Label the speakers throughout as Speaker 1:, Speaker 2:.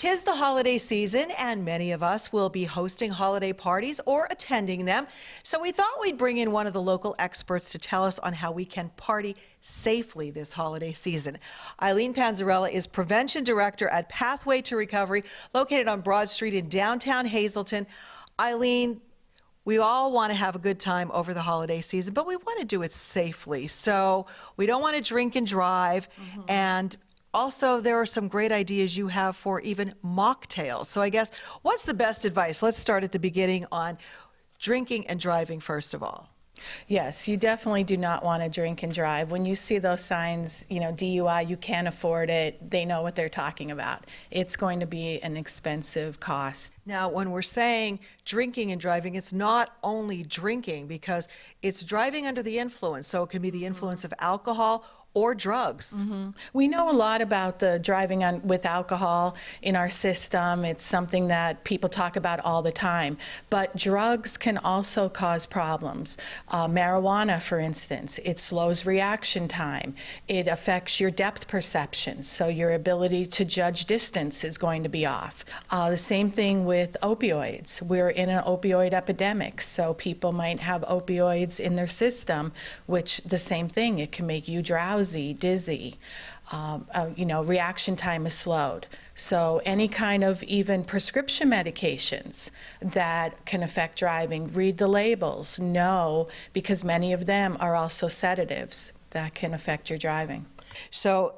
Speaker 1: 'Tis the holiday season, and many of us will be hosting holiday parties or attending them. So we thought we'd bring in one of the local experts to tell us on how we can party safely this holiday season. Eileen Panzarella is Prevention Director at Pathway to Recovery, located on Broad Street in downtown Hazleton. Eileen, we all want to have a good time over the holiday season, but we want to do it safely. So we don't want to drink and drive. And also, there are some great ideas you have for even mocktails. So I guess, what's the best advice? Let's start at the beginning on drinking and driving, first of all.
Speaker 2: Yes, you definitely do not want to drink and drive. When you see those signs, DUI, you can't afford it, they know what they're talking about. It's going to be an expensive cost.
Speaker 1: Now, when we're saying drinking and driving, it's not only drinking, because it's driving under the influence. So it can be the influence of alcohol or drugs.
Speaker 2: We know a lot about the driving with alcohol in our system. It's something that people talk about all the time. But drugs can also cause problems. Marijuana, for instance, it slows reaction time. It affects your depth perception, so your ability to judge distance is going to be off. The same thing with opioids. We're in an opioid epidemic, so people might have opioids in their system, which the same thing, it can make you drowsy, dizzy, reaction time is slowed. So any kind of even prescription medications that can affect driving, read the labels, know, because many of them are also sedatives that can affect your driving.
Speaker 1: So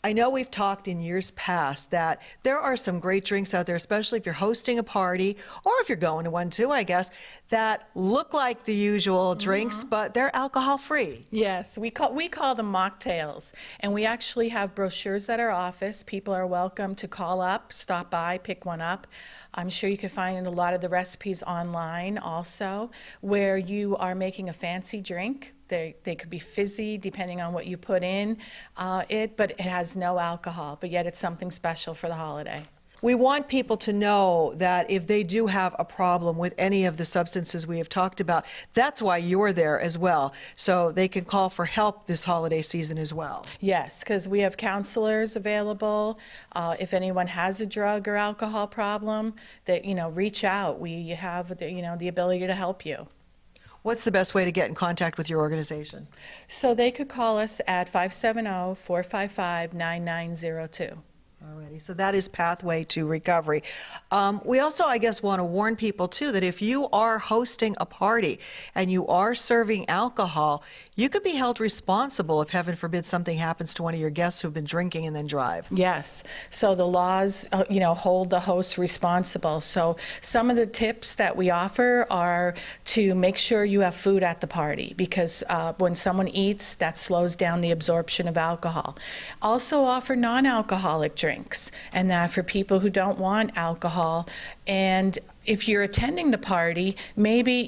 Speaker 1: I know we've talked in years past that there are some great drinks out there, especially if you're hosting a party or if you're going to one too, I guess, that look like the usual drinks, but they're alcohol-free.
Speaker 2: Yes, we call them mocktails, and we actually have brochures at our office. People are welcome to call up, stop by, pick one up. I'm sure you can find a lot of the recipes online also, where you are making a fancy drink. They could be fizzy depending on what you put in but it has no alcohol, but yet it's something special for the holiday.
Speaker 1: We want people to know that if they do have a problem with any of the substances we have talked about, that's why you're there as well. So they can call for help this holiday season as well.
Speaker 2: Yes, because we have counselors available. If anyone has a drug or alcohol problem, that reach out. We have the ability to help you.
Speaker 1: What's the best way to get in contact with your organization?
Speaker 2: So they could call us at 570-455-9902.
Speaker 1: Alrighty, so that is Pathway to Recovery. We also, I guess, want to warn people too that if you are hosting a party and you are serving alcohol, you could be held responsible if, heaven forbid, something happens to one of your guests who've been drinking and then drive.
Speaker 2: Yes, so the laws, hold the host responsible. So some of the tips that we offer are to make sure you have food at the party, because when someone eats, that slows down the absorption of alcohol. Also offer non-alcoholic drinks, and that for people who don't want alcohol. And if you're attending the party, maybe,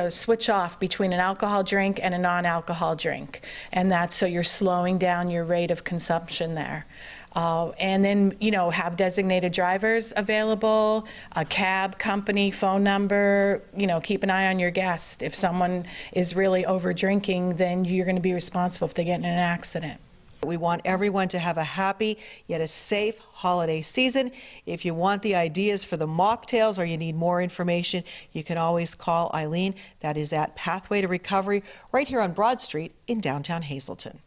Speaker 2: switch off between an alcohol drink and a non-alcohol drink, and that's so you're slowing down your rate of consumption there. And then, have designated drivers available, a cab company phone number, keep an eye on your guest. If someone is really over drinking, then you're going to be responsible if they get in an accident.
Speaker 1: We want everyone to have a happy yet a safe holiday season. If you want the ideas for the mocktails or you need more information, you can always call Eileen. That is at Pathway to Recovery right here on Broad Street in downtown Hazleton.